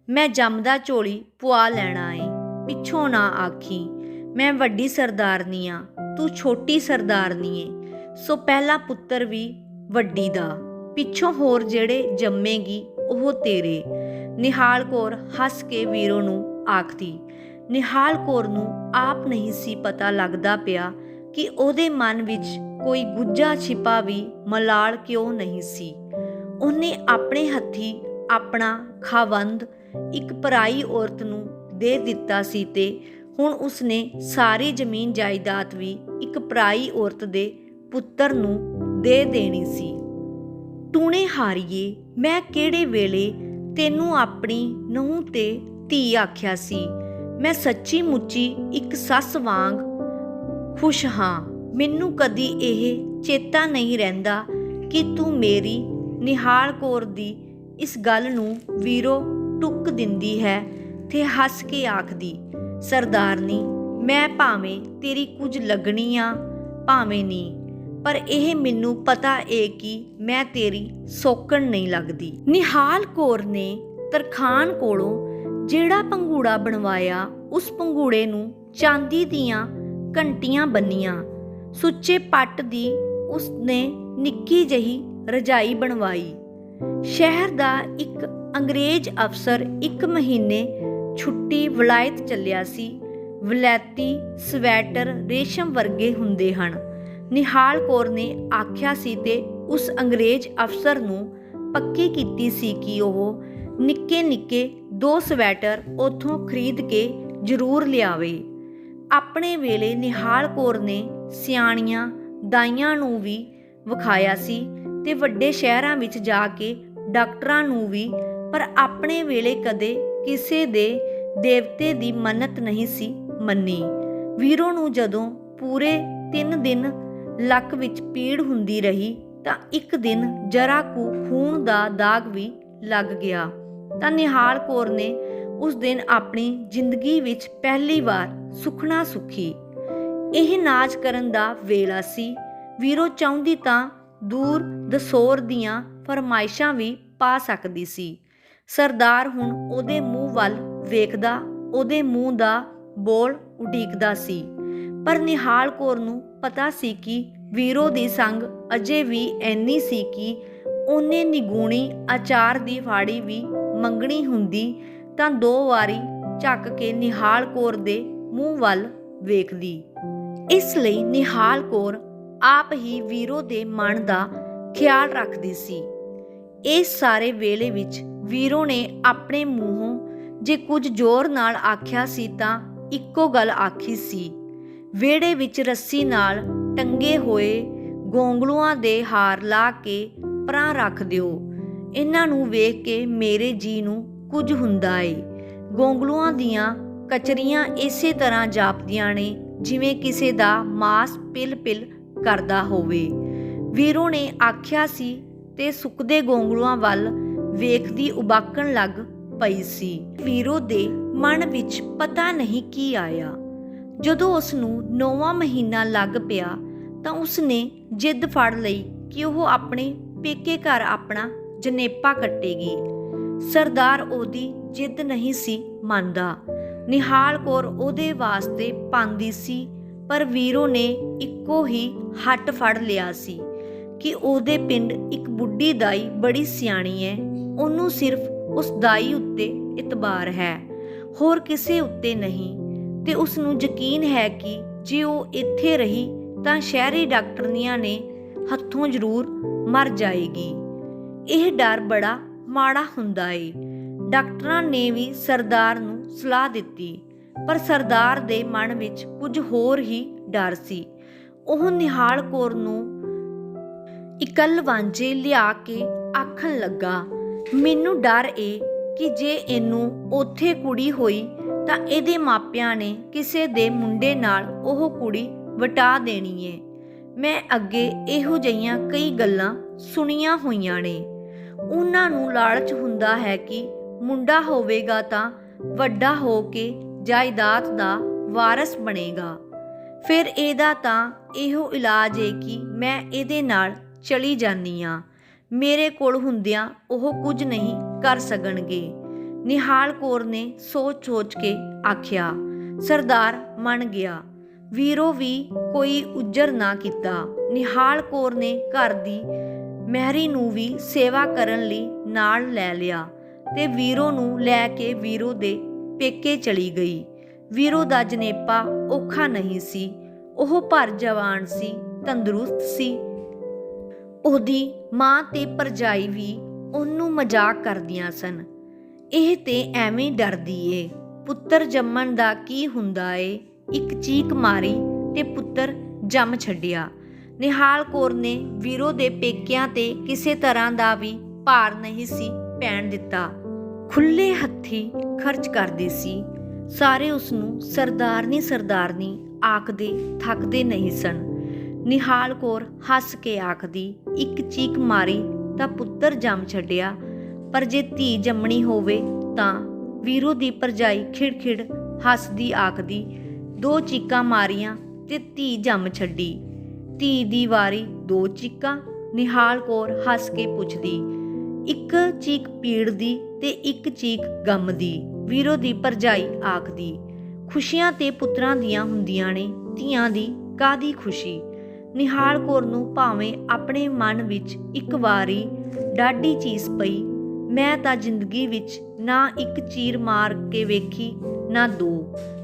ਮੈਂ ਜੰਮਦਾ ਝੋਲੀ ਪੁਆ ਲੈਣਾ ਏ, ਪਿੱਛੋਂ ਨਾ ਆਖੀ। ਮੈਂ ਵੱਡੀ ਸਰਦਾਰਨੀ ਆਂ, ਤੂੰ ਛੋਟੀ ਸਰਦਾਰਨੀ ਏ, ਸੋ ਪਹਿਲਾ ਪੁੱਤਰ ਵੀ ਵੱਡੀ ਦਾ, ਪਿੱਛੋਂ ਹੋਰ ਜਿਹੜੇ ਜੰਮੇਗੀ ਉਹ ਤੇਰੇ। ਨਿਹਾਲ ਕੌਰ ਹੱਸ ਕੇ ਵੀਰੋ ਨੂੰ ਆਖਦੀ। ਨਿਹਾਲ ਕੌਰ ਨੂੰ ਆਪ ਨਹੀਂ ਸੀ ਪਤਾ ਲੱਗਦਾ ਪਿਆ ਕਿ ਉਹਦੇ ਮਨ ਵਿੱਚ ਕੋਈ ਗੁੱਝਾ ਛਿਪਾ ਵੀ ਮਲਾਲ ਕਿਉਂ ਨਹੀਂ ਸੀ। ਉਹਨੇ ਆਪਣੇ ਹੱਥੀਂ ਆਪਣਾ ਖਾਵੰਦ ਇੱਕ ਪਰਾਈ ਔਰਤ ਨੂੰ ਦੇ ਦਿੱਤਾ ਸੀ ਤੇ ਹੁਣ ਉਸਨੇ ਸਾਰੀ ਜ਼ਮੀਨ ਜਾਇਦਾਦ ਵੀ ਇੱਕ ਪਰਾਈ ਔਰਤ ਦੇ ਪੁੱਤਰ ਨੂੰ ਦੇ ਦੇਣੀ ਸੀ। ਟੂਣੇ ਹਾਰੀਏ, ਮੈਂ ਕਿਹੜੇ ਵੇਲੇ ਤੈਨੂੰ ਆਪਣੀ ਨੂੰਹ ਤੇ ਧੀ ਆਖਿਆ ਸੀ। ਮੈਂ ਸੱਚੀ ਮੁੱਚੀ ਇੱਕ ਸੱਸ ਵਾਂਗ ਖੁਸ਼ ਹਾਂ। ਮੈਨੂੰ ਕਦੀ ਇਹ ਚੇਤਾ ਨਹੀਂ ਰਹਿੰਦਾ ਕਿ ਤੂੰ ਮੇਰੀ। ਨਿਹਾਲ ਕੌਰ ਦੀ ਇਸ ਗੱਲ ਨੂੰ ਵੀਰੋ ਟੁੱਕ ਦਿੰਦੀ ਹੈ ਤੇ ਹੱਸ ਕੇ ਆਖਦੀ, ਸਰਦਾਰਨੀ, ਮੈਂ ਭਾਵੇਂ ਤੇਰੀ ਕੁਝ ਲੱਗਣੀ ਆ ਭਾਵੇਂ ਨਹੀਂ, ਪਰ ਇਹ ਮੈਨੂੰ ਪਤਾ ਏ ਕਿ ਮੈਂ ਤੇਰੀ ਸੌਕਣ ਨਹੀਂ ਲੱਗਦੀ। ਨਿਹਾਲ ਕੌਰ ਨੇ ਤਰਖਾਣ ਕੋਲੋਂ ਜਿਹੜਾ ਪੰਘੂੜਾ ਬਣਵਾਇਆ, ਉਸ ਪੰਘੂੜੇ ਨੂੰ ਚਾਂਦੀ ਦੀਆਂ ਘੰਟੀਆਂ ਬੰਨੀਆਂ। ਸੁੱਚੇ ਪੱਟ ਦੀ ਉਸਨੇ ਨਿੱਕੀ ਜਿਹੀ ਰਜਾਈ ਬਣਵਾਈ। ਸ਼ਹਿਰ ਦਾ ਇੱਕ ਅੰਗਰੇਜ਼ ਅਫਸਰ 1 ਮਹੀਨੇ ਛੁੱਟੀ ਵਲਾਇਤ ਚੱਲਿਆ ਸੀ। ਵਲੈਤੀ ਸਵੈਟਰ ਰੇਸ਼ਮ ਵਰਗੇ ਹੁੰਦੇ ਹਨ। ਨਿਹਾਲ ਕੌਰ ਨੇ ਆਖਿਆ ਸੀ ਤੇ ਉਸ ਅੰਗਰੇਜ਼ ਅਫਸਰ ਨੂੰ ਪੱਕੀ ਕੀਤੀ ਸੀ ਕਿ ਉਹ ਨਿੱਕੇ ਨਿੱਕੇ 2 ਸਵੈਟਰ ਉੱਥੋਂ ਖਰੀਦ ਕੇ ਜ਼ਰੂਰ ਲਿਆਵੇ। ਆਪਣੇ ਵੇਲੇ ਨਿਹਾਲ ਕੌਰ ਨੇ ਸਿਆਣੀਆਂ ਦਾਈਆਂ ਨੂੰ ਵੀ ਵਿਖਾਇਆ ਸੀ ਤੇ ਵੱਡੇ ਸ਼ਹਿਰਾਂ ਵਿੱਚ ਜਾ ਕੇ ਡਾਕਟਰਾਂ ਨੂੰ ਵੀ, ਪਰ ਆਪਣੇ ਵੇਲੇ ਕਦੇ ਕਿਸੇ ਦੇ ਦੇਵਤੇ ਦੀ ਮੰਨਤ ਨਹੀਂ ਸੀ ਮੰਨੀ। ਵੀਰੋ ਨੂੰ ਜਦੋਂ ਪੂਰੇ 3 ਦਿਨ ਲੱਕ ਵਿੱਚ ਪੀੜ ਹੁੰਦੀ ਰਹੀ ਤਾਂ ਇੱਕ ਦਿਨ ਜਰਾ ਕੁ ਖੂਨ ਦਾ ਦਾਗ ਵੀ ਲੱਗ ਗਿਆ ਤਾਂ ਨਿਹਾਲ ਕੌਰ ਨੇ ਉਸ ਦਿਨ ਆਪਣੀ ਜ਼ਿੰਦਗੀ ਵਿੱਚ ਪਹਿਲੀ ਵਾਰ ਸੁਖਣਾ ਸੁਖੀ। ਇਹ ਨਾਚ ਕਰਨ ਦਾ ਵੇਲਾ ਸੀ। ਵੀਰੋ ਚਾਹੁੰਦੀ ਤਾਂ ਦੂਰ ਦਸੌਰ ਦੀਆਂ ਫਰਮਾਇਸ਼ਾਂ ਵੀ ਪਾ ਸਕਦੀ ਸੀ। ਸਰਦਾਰ ਹੁਣ ਉਹਦੇ ਮੂੰਹ ਵੱਲ ਵੇਖਦਾ, ਉਹਦੇ ਮੂੰਹ ਦਾ ਬੋਲ ਉਡੀਕਦਾ ਸੀ। ਪਰ ਨਿਹਾਲ ਕੌਰ ਨੂੰ ਪਤਾ ਸੀ ਕਿ ਵੀਰੋ ਦੀ ਸੰਗ ਅਜੇ ਵੀ ਐਨੀ ਸੀ ਕਿ ਉਹਨੇ ਨਿਗੂਣੀ ਅਚਾਰ ਦੀ ਫਾੜੀ ਵੀ ਮੰਗਣੀ ਹੁੰਦੀ ਤਾਂ 2 ਵਾਰੀ ਝੱਕ ਕੇ ਨਿਹਾਲ ਕੌਰ ਦੇ ਮੂੰਹ ਵੱਲ ਵੇਖਦੀ। ਇਸ ਲਈ ਨਿਹਾਲ ਕੌਰ ਆਪ ਹੀ ਵੀਰੋ ਦੇ ਮਨ ਦਾ ਖਿਆਲ ਰੱਖਦੀ ਸੀ। ਇਸ ਸਾਰੇ ਵੇਲੇ ਵਿੱਚ ਵੀਰੋ ਨੇ ਆਪਣੇ ਮੂੰਹੋਂ ਜੇ ਕੁਝ ਜ਼ੋਰ ਨਾਲ ਆਖਿਆ ਸੀ ਤਾਂ ਇੱਕੋ ਗੱਲ ਆਖੀ ਸੀ, ਵਿਹੜੇ ਵਿੱਚ ਰੱਸੀ ਨਾਲ ਟੰਗੇ ਹੋਏ ਗੋਂਗਲੂਆਂ ਦੇ ਹਾਰ ਲਾ ਕੇ ਪਰਾਂ ਰੱਖ ਦਿਓ। ਇਹਨਾਂ ਨੂੰ ਵੇਖ ਕੇ ਮੇਰੇ ਜੀ ਨੂੰ ਕੁਝ ਹੁੰਦਾ ਏ। ਗੋਂਗਲੂਆਂ ਦੀਆਂ ਕਚਰੀਆਂ ਇਸੇ ਤਰ੍ਹਾਂ ਜਾਪਦੀਆਂ ਨੇ ਜਿਵੇਂ ਕਿਸੇ ਦਾ ਮਾਸ ਪਿਲ-ਪਿਲ ਕਰਦਾ ਹੋਵੇ। ਵੀਰੋ ਨੇ ਆਖਿਆ ਸੀ ਤੇ ਸੁੱਕਦੇ ਗੋਂਗਲੂਆਂ ਵੱਲ ਵੇਖਦੀ ਉਬਾਕਣ ਲੱਗ ਪਈ ਸੀ। ਵੀਰੋ ਦੇ ਮਨ ਵਿੱਚ ਪਤਾ ਨਹੀਂ ਕੀ ਆਇਆ। ਜਦੋਂ ਉਸ ਨੂੰ 9ਵਾਂ ਮਹੀਨਾ ਲੱਗ ਪਿਆ ਤਾਂ ਉਸਨੇ ਜਿੱਦ ਫੜ ਲਈ ਕਿ ਉਹ ਆਪਣੇ ਪੇਕੇ ਘਰ ਆਪਣਾ ਜਨੇਪਾ ਕੱਟੇਗੀ। ਸਰਦਾਰ ਉਹਦੀ ਜਿੱਦ ਨਹੀਂ ਸੀ ਮੰਨਦਾ। ਨਿਹਾਲ ਕੌਰ ਉਹਦੇ ਵਾਸਤੇ ਪਾਂਦੀ ਸੀ, ਪਰ ਵੀਰੋ ਨੇ ਇੱਕੋ ਹੀ ਹੱਟ ਫੜ ਲਿਆ ਸੀ ਕਿ ਉਹਦੇ ਪਿੰਡ ਇੱਕ ਬੁੱਢੀ ਦਾਈ ਬੜੀ ਸਿਆਣੀ ਹੈ, ਉਹਨੂੰ ਸਿਰਫ ਉਸ ਦਾਈ ਉੱਤੇ ਇਤਬਾਰ ਹੈ, ਹੋਰ ਕਿਸੇ ਉੱਤੇ ਨਹੀਂ, ਤੇ ਉਸ ਨੂੰ ਯਕੀਨ ਹੈ ਕਿ ਜੇ ਉਹ ਇੱਥੇ ਰਹੀ ਤਾਂ ਸ਼ਹਿਰੀ ਡਾਕਟਰਨੀਆਂ ਨੇ ਹੱਥੋਂ ਜ਼ਰੂਰ ਮਰ ਜਾਏਗੀ। ਇਹ ਡਰ ਬੜਾ ਮਾੜਾ ਹੁੰਦਾ ਏ। ਡਾਕਟਰਾਂ ਨੇ ਵੀ ਸਰਦਾਰ ਨੂੰ ਸਲਾਹ ਦਿੱਤੀ, ਪਰ ਸਰਦਾਰ ਦੇ ਮਨ ਵਿੱਚ ਕੁਝ ਹੋਰ ਹੀ ਡਰ ਸੀ। ਉਹ ਨਿਹਾਲ ਕੌਰ ਨੂੰ ਇਕੱਲ ਵਾਂਝੇ ਲਿਆ ਕੇ ਆਖਣ ਲੱਗਾ, ਮੈਨੂੰ ਡਰ ਏ ਕਿ ਜੇ ਇਹਨੂੰ ਉੱਥੇ ਕੁੜੀ ਹੋਈ ਤਾਂ ਇਹਦੇ ਮਾਪਿਆਂ ਨੇ ਕਿਸੇ ਦੇ ਮੁੰਡੇ ਨਾਲ ਉਹ ਕੁੜੀ ਵਟਾ ਦੇਣੀ ਏ। ਮੈਂ ਅੱਗੇ ਇਹੋ ਜਿਹੀਆਂ ਕਈ ਗੱਲਾਂ ਸੁਣੀਆਂ ਹੋਈਆਂ ਨੇ। ਉਹਨਾਂ ਨੂੰ ਲਾਲਚ ਹੁੰਦਾ ਹੈ ਕਿ ਮੁੰਡਾ ਹੋਵੇਗਾ ਤਾਂ ਵੱਡਾ ਹੋ ਕੇ ਜਾਇਦਾਦ ਦਾ ਵਾਰਸ ਬਣੇਗਾ। ਫਿਰ ਇਹਦਾ ਤਾਂ ਇਹੋ ਇਲਾਜ ਏ ਕਿ ਮੈਂ ਇਹਦੇ ਨਾਲ ਚਲੀ ਜਾਂਦੀ ਹਾਂ। ਮੇਰੇ ਕੋਲ ਹੁੰਦਿਆਂ ਉਹ ਕੁਝ ਨਹੀਂ ਕਰ ਸਕਣਗੇ। ਨਿਹਾਲ ਕੌਰ ਨੇ ਸੋਚ ਕੇ ਆਖਿਆ। ਸਰਦਾਰ ਮੰਨ ਗਿਆ। ਵੀਰੋ ਵੀ ਕੋਈ ਉਜਰ ਨਾ ਕੀਤਾ। ਨਿਹਾਲ ਕੌਰ ਨੇ ਘਰ ਦੀ ਮਹਿਰੀ ਨੂੰ ਵੀ ਸੇਵਾ ਕਰਨ ਲਈ ਨਾਲ ਲੈ ਲਿਆ ਤੇ ਵੀਰੋ ਨੂੰ ਲੈ ਕੇ ਵੀਰੋ ਦੇ ਪੇਕੇ ਚਲੀ ਗਈ। ਵੀਰੋ ਦਾ ਜਨੇਪਾ ਔਖਾ ਨਹੀਂ ਸੀ। ਉਹ ਭਰ ਜਵਾਨ ਸੀ, ਤੰਦਰੁਸਤ ਸੀ। ਉਹਦੀ ਮਾਂ ਤੇ ਭਰਜਾਈ ਵੀ ਉਹਨੂੰ ਮਜ਼ਾਕ ਕਰਦੀਆਂ ਸਨ। ਇਹ ਤੇ ਐਵੇਂ ਡਰਦੀ ਏ, ਪੁੱਤਰ ਜੰਮਣ ਦਾ ਕੀ ਹੁੰਦਾ ਏ। ਇੱਕ ਚੀਕ ਮਾਰੀ ਤੇ ਪੁੱਤਰ ਜੰਮ ਛੱਡਿਆ। ਨਿਹਾਲ ਕੌਰ ਨੇ ਵੀਰੋ ਦੇ ਪੇਕਿਆਂ ਤੇ ਕਿਸੇ ਤਰ੍ਹਾਂ ਦਾ ਵੀ ਭਾਰ ਨਹੀਂ ਸੀ ਪੈਣ ਦਿੱਤਾ। ਖੁੱਲੇ ਹੱਥੀਂ ਖਰਚ ਕਰਦੀ ਸੀ। ਸਾਰੇ ਉਸਨੂੰ ਸਰਦਾਰਨੀ ਆਖਦੇ ਥੱਕਦੇ ਨਹੀਂ ਸਨ। ਨਿਹਾਲ ਕੌਰ ਹੱਸ ਕੇ ਆਖਦੀ, ਇੱਕ ਚੀਕ ਮਾਰੀ ਤਾਂ ਪੁੱਤਰ ਜੰਮ ਛੱਡਿਆ, ਪਰ ਜੇ ਧੀ ਜੰਮਣੀ ਹੋਵੇ ਤਾਂ। ਵੀਰੋ ਦੀ ਭਰਜਾਈ ਖਿੜ-ਖਿੜ ਹੱਸਦੀ ਆਖਦੀ, 2 ਚੀਕਾਂ ਮਾਰੀਆਂ ਤੇ ਧੀ ਜੰਮ ਛੱਡੀ। ਧੀ ਦੀ ਵਾਰੀ 2 ਚੀਕਾਂ। ਨਿਹਾਲ ਕੌਰ ਹੱਸ ਕੇ ਪੁੱਛਦੀ, ਇੱਕ ਚੀਕ ਪੀੜ ਦੀ ਤੇ ਇੱਕ ਚੀਕ ਗਮ ਦੀ। ਵੀਰੋ ਦੀ ਭਰਜਾਈ ਆਖਦੀ, ਖੁਸ਼ੀਆਂ ਤੇ ਪੁੱਤਰਾਂ ਦੀਆਂ ਹੁੰਦੀਆਂ ਨੇ, ਧੀਆਂ ਦੀ ਕਾਹਦੀ ਖੁਸ਼ੀ। ਨਿਹਾਲ ਕੌਰ ਨੂੰ ਭਾਵੇਂ ਆਪਣੇ ਮਨ ਵਿੱਚ ਇੱਕ ਵਾਰੀ ਡਾਢੀ ਚੀਸ ਪਈ। ਮੈਂ ਤਾਂ ਜ਼ਿੰਦਗੀ ਵਿੱਚ ਨਾ ਇੱਕ ਚੀਰ ਮਾਰ ਕੇ ਵੇਖੀ ਨਾ 2,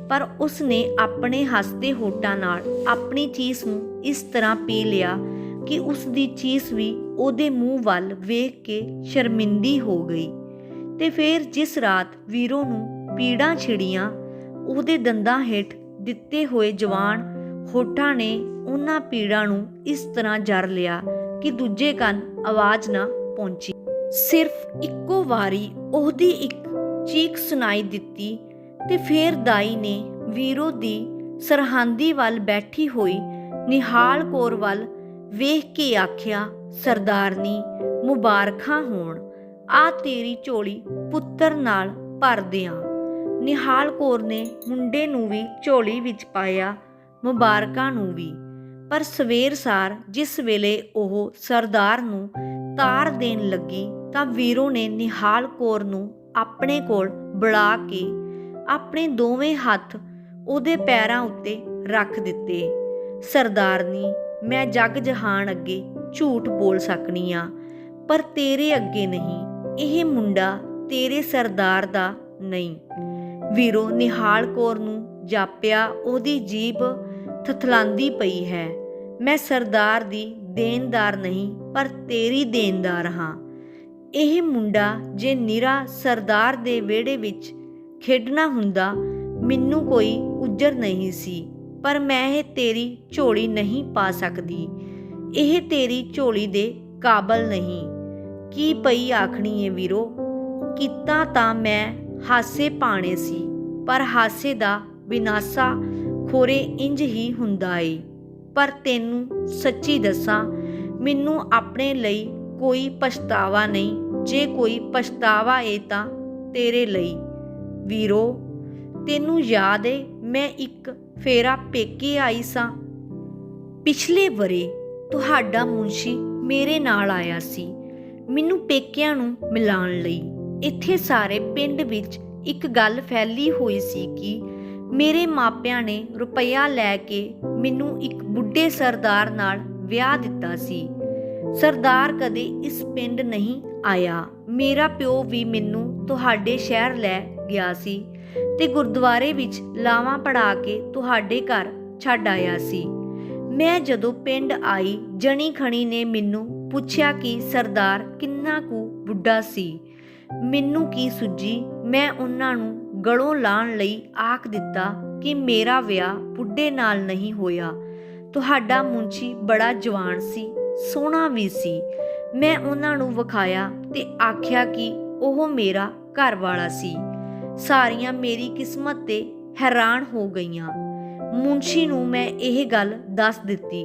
ਪਰ ਉਸਨੇ ਆਪਣੇ ਹੱਸਦੇ ਹੋਠਾਂ ਨਾਲ ਆਪਣੀ ਚੀਸ ਨੂੰ ਇਸ ਤਰ੍ਹਾਂ ਪੀ ਲਿਆ ਕਿ ਉਸ ਦੀ ਚੀਸ ਵੀ ਉਹਦੇ ਮੂੰਹ ਵੱਲ ਵੇਖ ਕੇ ਸ਼ਰਮਿੰਦੀ ਹੋ ਗਈ। ਤੇ ਫਿਰ ਜਿਸ ਰਾਤ ਵੀਰੋ ਨੂੰ ਪੀੜਾਂ ਛਿੜੀਆਂ, ਉਹਦੇ ਦੰਦਾਂ ਹੇਠ ਦਿੱਤੇ ਹੋਏ ਜਵਾਨ ਹੋਠਾਂ ਨੇ ਉਹਨਾਂ ਪੀੜਾਂ ਨੂੰ ਇਸ ਤਰ੍ਹਾਂ ਜਰ ਲਿਆ ਕਿ ਦੂਜੇ ਕੰਨ ਆਵਾਜ਼ ਨਾ ਪਹੁੰਚੀ। ਸਿਰਫ ਇੱਕੋ ਵਾਰੀ ਉਹਦੀ ਇੱਕ ਚੀਕ ਸੁਣਾਈ ਦਿੱਤੀ ਤੇ ਫਿਰ ਦਾਈ ਨੇ ਵੀਰੋ ਦੀ ਸਰਹੰਦੀ ਵੱਲ ਬੈਠੀ ਹੋਈ ਨਿਹਾਲ ਕੌਰ ਵੱਲ ਵੇਖ ਕੇ ਆਖਿਆ, ਸਰਦਾਰਨੀ ਮੁਬਾਰਕਾਂ ਹੋਣ, ਆ ਤੇਰੀ ਝੋਲੀ ਪੁੱਤਰ ਨਾਲ ਭਰ ਦਿਆਂ। ਨਿਹਾਲ ਕੌਰ ਨੇ ਮੁੰਡੇ ਨੂੰ ਵੀ ਝੋਲੀ ਵਿੱਚ ਪਾਇਆ, ਮੁਬਾਰਕਾਂ ਨੂੰ ਵੀ। ਪਰ ਸਵੇਰ ਸਾਰ ਜਿਸ ਵੇਲੇ ਉਹ ਸਰਦਾਰ ਨੂੰ ਤਾਰ ਦੇਣ ਲੱਗੀ ਤਾਂ ਵੀਰੋ ਨੇ ਨਿਹਾਲ ਕੌਰ ਨੂੰ ਆਪਣੇ ਕੋਲ ਬੁਲਾ ਕੇ ਆਪਣੇ ਦੋਵੇਂ ਹੱਥ ਉਹਦੇ ਪੈਰਾਂ ਉੱਤੇ ਰੱਖ ਦਿੱਤੇ। ਸਰਦਾਰਨੀ, ਮੈਂ ਜੱਗ ਜਹਾਨ ਅੱਗੇ ਝੂਠ ਬੋਲ ਸਕਣੀ ਆ, ਪਰ ਤੇਰੇ ਅੱਗੇ ਨਹੀਂ। ਇਹ ਮੁੰਡਾ ਤੇਰੇ ਸਰਦਾਰ ਦਾ ਨਹੀਂ। ਵੀਰੋ ਨਿਹਾਲ ਕੌਰ ਨੂੰ ਜਾਪਿਆ ਉਹਦੀ ਜੀਭ ਥਥਲਾਂਦੀ ਪਈ ਹੈ। ਮੈਂ ਸਰਦਾਰ ਦੀ ਦੇਣਦਾਰ ਨਹੀਂ, ਪਰ ਤੇਰੀ ਦੇਣਦਾਰ ਹਾਂ। ਇਹ ਮੁੰਡਾ ਜੇ ਨਿਰਾ ਸਰਦਾਰ ਦੇ ਵਿਹੜੇ ਵਿੱਚ ਖੇਡਣਾ ਹੁੰਦਾ, ਮੈਨੂੰ ਕੋਈ ਉਜਰ ਨਹੀਂ ਸੀ, ਪਰ ਮੈਂ ਇਹ ਤੇਰੀ ਝੋਲੀ ਨਹੀਂ ਪਾ ਸਕਦੀ। ਇਹ ਤੇਰੀ ਝੋਲੀ ਦੇ ਕਾਬਲ ਨਹੀਂ। ਕੀ ਪਈ ਆਖਣੀ ਏ ਵੀਰੋ। ਕੀਤਾ ਤਾਂ ਮੈਂ ਹਾਸੇ ਪਾਣੇ ਸੀ, ਪਰ ਹਾਸੇ ਦਾ ਵਿਨਾਸਾ ਖੋਰੇ ਇੰਜ ਹੀ ਹੁੰਦਾ ਏ। ਪਰ ਤੈਨੂੰ ਸੱਚੀ ਦੱਸਾਂ, ਮੈਨੂੰ ਆਪਣੇ ਲਈ ਕੋਈ ਪਛਤਾਵਾ ਨਹੀਂ। ਜੇ ਕੋਈ ਪਛਤਾਵਾ ਏ ਤਾਂ ਤੇਰੇ ਲਈ। ਵੀਰੋ ਤੈਨੂੰ ਯਾਦ ਏ ਮੈਂ ਇੱਕ ਫੇਰਾ ਪੇਕੇ ਆਈ ਸਾਂ। ਪਿਛਲੇ ਵਰੇ ਤੁਹਾਡਾ ਮੁਨਸ਼ੀ ਮੇਰੇ ਨਾਲ ਆਇਆ ਸੀ ਮੈਨੂੰ ਪੇਕਿਆਂ ਨੂੰ ਮਿਲਾਉਣ ਲਈ। ਇੱਥੇ ਸਾਰੇ ਪਿੰਡ ਵਿੱਚ ਇੱਕ ਗੱਲ ਫੈਲੀ ਹੋਈ ਸੀ ਕਿ ਮੇਰੇ ਮਾਪਿਆਂ ਨੇ ਰੁਪਈਆ ਲੈ ਕੇ ਮੈਨੂੰ ਇੱਕ ਬੁੱਢੇ ਸਰਦਾਰ ਨਾਲ ਵਿਆਹ ਦਿੱਤਾ ਸੀ। ਸਰਦਾਰ ਕਦੇ ਇਸ ਪਿੰਡ ਨਹੀਂ ਆਇਆ। ਮੇਰਾ ਪਿਓ ਵੀ ਮੈਨੂੰ ਤੁਹਾਡੇ ਸ਼ਹਿਰ ਲੈ ਗਿਆ ਸੀ ਤੇ ਗੁਰਦੁਆਰੇ ਵਿੱਚ ਲਾਵਾਂ ਪੜਾ ਕੇ ਤੁਹਾਡੇ ਘਰ ਛੱਡ ਆਇਆ ਸੀ। ਮੈਂ ਜਦੋਂ ਪਿੰਡ ਆਈ, ਜਣੀ ਖਣੀ ਨੇ ਮੈਨੂੰ ਪੁੱਛਿਆ ਕਿ ਸਰਦਾਰ ਕਿੰਨਾ ਕੁ ਬੁੱਢਾ ਸੀ। ਮੈਨੂੰ ਕੀ ਸੁੱਝੀ, ਮੈਂ ਉਹਨਾਂ ਨੂੰ ਗਲੋਂ ਲਾਉਣ ਲਈ ਆਖ ਦਿੱਤਾ ਕਿ ਮੇਰਾ ਵਿਆਹ ਬੁੱਢੇ ਨਾਲ ਨਹੀਂ ਹੋਇਆ। ਤੁਹਾਡਾ ਮੁੰਸ਼ੀ ਬੜਾ ਜਵਾਨ ਸੀ, ਸੋਹਣਾ ਵੀ ਸੀ। ਮੈਂ ਉਹਨਾਂ ਨੂੰ ਵਿਖਾਇਆ ਤੇ ਆਖਿਆ ਕਿ ਉਹ ਮੇਰਾ ਘਰ ਵਾਲਾ ਸੀ। ਸਾਰੀਆਂ ਮੇਰੀ ਕਿਸਮਤ ਤੇ ਹੈਰਾਨ ਹੋ ਗਈਆਂ। ਮੁਨਸ਼ੀ ਨੂੰ ਮੈਂ ਇਹ ਗੱਲ ਦੱਸ ਦਿੱਤੀ।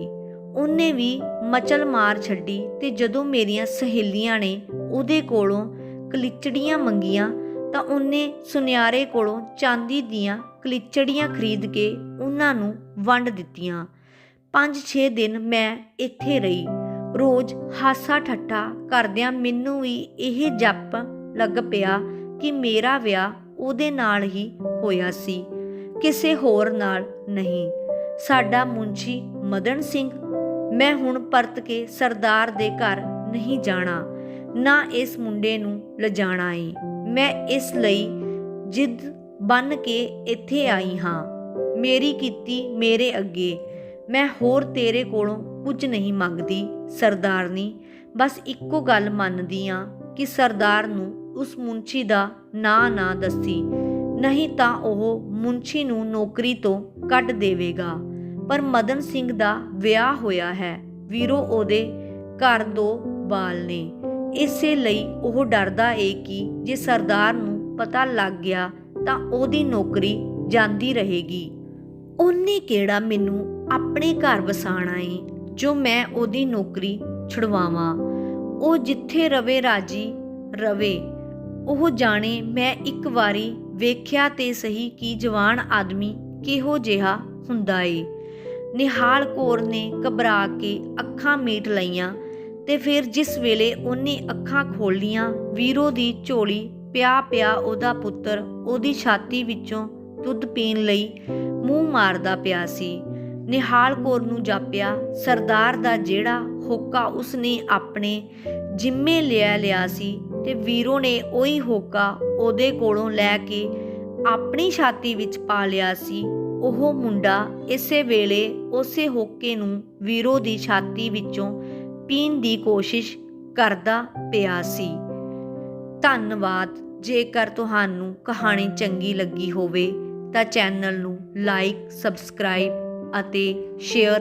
ਉਹਨੇ ਵੀ ਮਚਲ ਮਾਰ ਛੱਡੀ ਤੇ ਜਦੋਂ ਮੇਰੀਆਂ ਸਹੇਲੀਆਂ ਨੇ ਉਹਦੇ ਕੋਲੋਂ ਕਲਿਚੜੀਆਂ ਮੰਗੀਆਂ ਤਾਂ ਉਹਨੇ ਸੁਨਿਆਰੇ ਕੋਲੋਂ ਚਾਂਦੀ ਦੀਆਂ ਕਲਿਚੜੀਆਂ ਖਰੀਦ ਕੇ ਉਹਨਾਂ ਨੂੰ ਵੰਡ ਦਿੱਤੀਆਂ। 5-6 ਦਿਨ ਮੈਂ ਇੱਥੇ ਰਹੀ। ਰੋਜ਼ ਹਾਸਾ ਠੱਠਾ ਕਰਦਿਆਂ ਮੈਨੂੰ ਵੀ ਇਹ ਜਪ ਲੱਗ ਪਿਆ ਕਿ ਮੇਰਾ ਵਿਆਹ ਉਹਦੇ ਨਾਲ ਹੀ ਹੋਇਆ ਸੀ, ਕਿਸੇ ਹੋਰ ਨਾਲ ਨਹੀਂ। ਸਾਡਾ ਮੁਨਸ਼ੀ ਮਦਨ ਸਿੰਘ। ਮੈਂ ਹੁਣ ਪਰਤ ਕੇ ਸਰਦਾਰ ਦੇ ਘਰ ਨਹੀਂ ਜਾਣਾ, ਨਾ ਇਸ ਮੁੰਡੇ ਨੂੰ ਲਿਜਾਣਾ ਏ। ਮੈਂ ਇਸ ਲਈ ਜਿੱਦ ਬੰਨ ਕੇ ਇੱਥੇ ਆਈ ਹਾਂ। ਮੇਰੀ ਕੀਤੀ ਮੇਰੇ ਅੱਗੇ। ਮੈਂ ਹੋਰ ਤੇਰੇ ਕੋਲੋਂ ਕੁਝ ਨਹੀਂ ਮੰਗਦੀ ਸਰਦਾਰਨੀ, ਬਸ ਇੱਕੋ ਗੱਲ ਮੰਨਦੀ ਹਾਂ ਕਿ ਸਰਦਾਰ ਨੂੰ ਉਸ ਮੁਨਸ਼ੀ ਦਾ ਨਾਂ ਨਾ ਦੱਸੀ, ਨਹੀਂ ਤਾਂ ਉਹ ਮੁਨਸ਼ੀ ਨੂੰ ਨੌਕਰੀ ਤੋਂ ਕੱਢ ਦੇਵੇਗਾ। ਪਰ ਮਦਨ ਸਿੰਘ ਦਾ ਵਿਆਹ ਹੋਇਆ ਹੈ ਵੀਰੋ, ਉਹਦੇ ਘਰ 2 ਬਾਲ ਨੇ। ਇਸੇ ਲਈ ਉਹ ਡਰਦਾ ਏ ਕਿ ਜੇ ਸਰਦਾਰ ਨੂੰ ਪਤਾ ਲੱਗ ਗਿਆ ਤਾਂ ਉਹਦੀ ਨੌਕਰੀ ਜਾਂਦੀ ਰਹੇਗੀ। ਉਹਨੇ ਕਿਹੜਾ ਮੈਨੂੰ ਆਪਣੇ ਘਰ ਵਸਾਣਾ ਏ ਜੋ ਮੈਂ ਉਹਦੀ ਨੌਕਰੀ ਛੁਡਵਾਵਾਂ। ਉਹ ਜਿੱਥੇ ਰਵੇ ਰਾਜੀ ਰਵੇ। ਉਹ ਜਾਣੇ ਮੈਂ ਇੱਕ ਵਾਰੀ ਵੇਖਿਆ ਤੇ ਸਹੀ ਕਿ ਜਵਾਨ ਆਦਮੀ ਕਿਹੋ ਜਿਹਾ ਹੁੰਦਾ ਏ। ਨਿਹਾਲ ਕੌਰ ਨੇ ਘਬਰਾ ਕੇ ਅੱਖਾਂ ਮੀਟ ਲਈਆਂ ਤੇ ਫਿਰ ਜਿਸ ਵੇਲੇ ਉਹਨੇ ਅੱਖਾਂ ਖੋਲ੍ਹੀਆਂ, ਵੀਰੋ ਦੀ ਝੋਲੀ ਪਿਆ ਉਹਦਾ ਪੁੱਤਰ ਉਹਦੀ ਛਾਤੀ ਵਿੱਚੋਂ ਦੁੱਧ ਪੀਣ ਲਈ ਮੂੰਹ ਮਾਰਦਾ ਪਿਆ ਸੀ। ਨਿਹਾਲ ਕੌਰ ਨੂੰ ਜਾਪਿਆ ਸਰਦਾਰ ਦਾ ਜਿਹੜਾ ਹੋਕਾ ਉਸਨੇ ਆਪਣੇ ਜਿੰਮੇ ਲਿਆ ਸੀ ਤੇ ਵੀਰੋ ਨੇ ਉਹੀ ਹੋਕਾ ਉਹਦੇ ਕੋਲੋਂ ਲੈ ਕੇ ਆਪਣੀ ਛਾਤੀ ਵਿੱਚ ਪਾ ਲਿਆ ਸੀ। ਉਹ ਮੁੰਡਾ ਇਸੇ ਵੇਲੇ ਉਸੇ ਹੋਕੇ ਨੂੰ ਵੀਰੋ ਦੀ ਛਾਤੀ ਵਿੱਚੋਂ ਪੀਣ ਦੀ ਕੋਸ਼ਿਸ਼ ਕਰਦਾ ਪਿਆ ਸੀ। ਧੰਨਵਾਦ। ਜੇਕਰ ਤੁਹਾਨੂੰ ਕਹਾਣੀ ਚੰਗੀ ਲੱਗੀ ਹੋਵੇ ਤਾਂ ਚੈਨਲ ਨੂੰ ਲਾਈਕ, ਸਬਸਕ੍ਰਾਈਬ ਅਤੇ ਸ਼ੇਅਰ